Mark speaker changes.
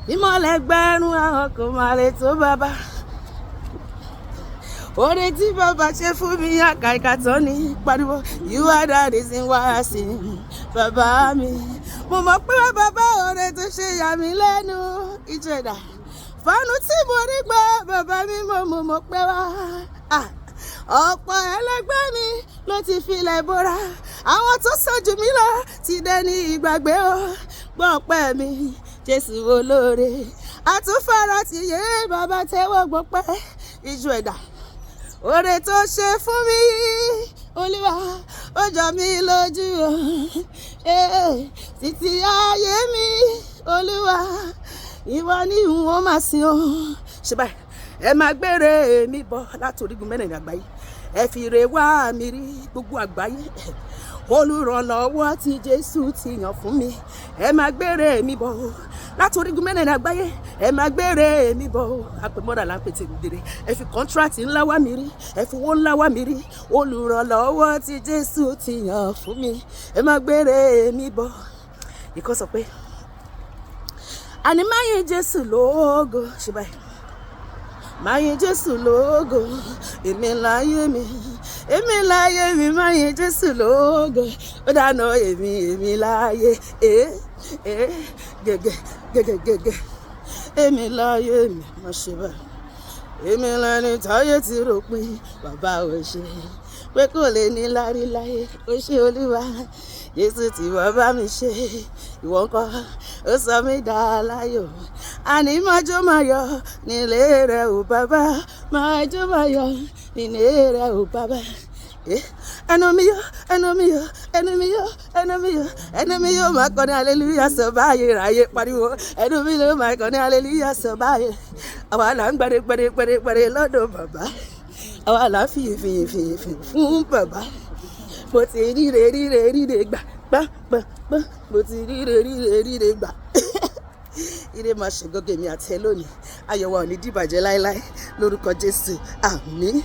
Speaker 1: mímọ́ lẹ́gbẹ̀rún ahọ́n kò máa lè tó bàbá. Oore tí bàbá ṣe fún mi àkàìkà tán ní pariwo. You are the reason why I sing. Bàbá mi, mo mọ̀ pé bàbá oore tó ṣe yà mí lẹ́nu. Ìjọba fanu tí mo rí gbà bàbá mi mo mọ̀ pé wá. Ọ̀pọ̀ ẹlẹgbẹ́ mi ló ti filẹ̀ bora. Àwọn tó sọ́jú mi lọ ti dẹni ìgbàgbé o. Gbọ́ ọpẹ́ mi, Jésù olóore. Àtúnfàrà ti yé bàbá tẹ́wọ́ gbọ́pẹ́. Ìjọ ẹ̀dá oore tó ṣe fún mi, Olúwa ó jọ mí lójú o. Títí ayé mi, Olúwa ìwọ ni wọ́n máa sìn o. Ṣé báyìí ẹ máa gbére mi bọ̀ láti orígun mẹ́rìnlá àgbáyé. Ẹ fi re wá mi rí gbogbo àgbáyé. Olùrànlọ́wọ́ tí Jésù ti yàn fún mi. Ẹ máa gbére mi bọ̀ láti orígun mẹ́rìnlá àgbáyé. Ẹ máa gbére mi bọ̀. Àpèmọ́ra là ń pè tí ìdèrè. Ẹ fi kọ́ńtíráàtì ńlá wá mi rí. Ẹ fi owó ńlá wá mi rí. Olùrànlọ́wọ́ tí Jésù ti yàn fún mi. Ẹ máa gbére mi bọ̀. Ìkọ́ sọ pé àní máa yin Jésù lógo. Ṣé báyìí máa yin Jésù lógo. Èmi láyé mi, èmi láyé mi, máa yin Jésù lógo. Ó dáná èmi láyé, gẹ́gẹ́. Èmi láyé mi, má ṣe báyìí. Èmi lẹ́ni táyé ti rò pé bàbá ò ṣe pé kò lè ní lárí láyé. Ó ṣe Olúwa, Jésù tí bàbá mi ṣe. Ìwọ ńkọ́ ó sọ mí dá láyọ̀. Àní máa jó máa yọ̀ nílé rẹ̀ ò bàbá. Máa jó máa yọ̀ nílé rẹ̀ ò bàbá. Ẹnu mi yọ̀, ẹnu mi yọ̀, ẹnu mi yọ̀, ẹnu mi yọ̀, ẹnu mi yọ̀ máa kọrin hallelujah sọ báyìí ráyè pariwo. Ẹnu mi yọ̀ máa kọrin hallelujah sọ báyìí. Àwa là ń gbẹ̀rẹ̀ lọ́dọ̀ bàbá. Àwa là ń fìyìn fún bàbá. Mo ti ríre gbà. Mo ti ríre gbà. Ire máa ṣe gọ́gẹ́ mi àti ẹ lónìí. Ayọ̀ wa ò ní dìbàjẹ́ láéláé lórúkọ Jésù. Àmín.